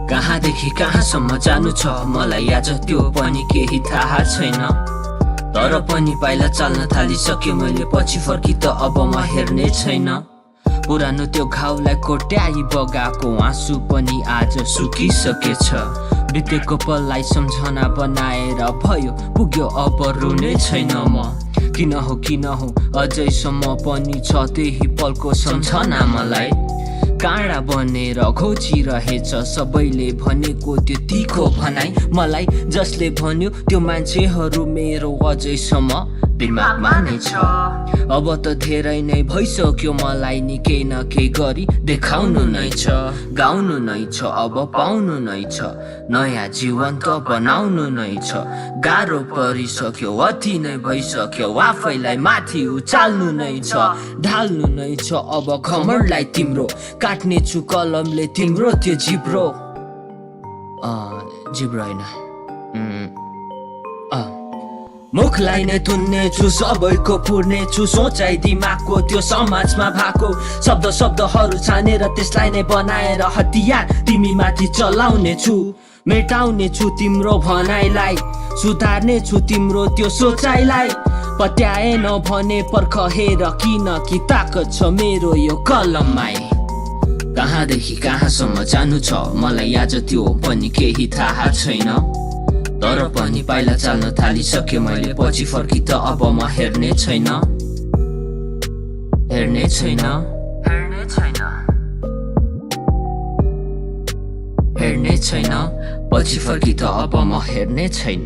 कहाँदेखि कहाँसम्म जानु छ मलाई आज त्यो पनि केही थाहा छैन। तर पनि पाइला चाल्न थालिसके मैले, पछि फर्की त अब म हेर्ने छैन। पुरानो त्यो घाउलाई कोट्याई बगाएको आँसु पनि आज सुकिसकेछ। बितेको पललाई सम्झना बनाएर भयो पुग्यो अब रुने छैन म। किन हो अझैसम्म पनि छ त्यही पलको सम्झना मलाई। काँडा बनेर घोचिरहेछ सबैले भनेको त्यो तिखो भनाइ मलाई। जसले भन्यो त्यो मान्छेहरू मेरो अझैसम्म दिमागमा नै छ। अब त धेरै नै भइसक्यो मलाई नि केही न केही गरी देखाउनु नै छ। गाउनु नै छ अब पाउनु नै छ, नयाँ जीवन त बनाउनु नै छ। गाह्रो परिसक्यो अति नै भइसक्यो, आफैलाई माथि उचाल्नु नै छ। ढाल्नु नै छ अब घमण्डलाई तिम्रो, काट्ने छु कलमले तिम्रो त्यो जिब्रो। जिब्रो होइन, मुखलाई नै तुन्ने छु सबैको पुर्ने छु। सोचाइ दिमागको त्यो समाजमा भएको शब्दहरू छानेर त्यसलाई नै बनाएर हतियार तिमी माथि चलाउने छु। मेटाउने छु तिम्रो भनाइलाई, सुधार्ने छु तिम्रो त्यो सोचाइलाई। पत्याएन भने पर्ख हेर किनकि ताकत छ मेरो यो कलममै। कहाँदेखि कहाँसम्म जानु छ मलाई आज त्यो पनि केही थाहा छैन। तर पनि पाइला चाल्न थालिसके मैले, पछि फर्की त अब म हेर्ने छैन। हेर्ने छैन, हेर्ने छैन, हेर्ने छैन, पछि फर्की त अब म हेर्ने छैन।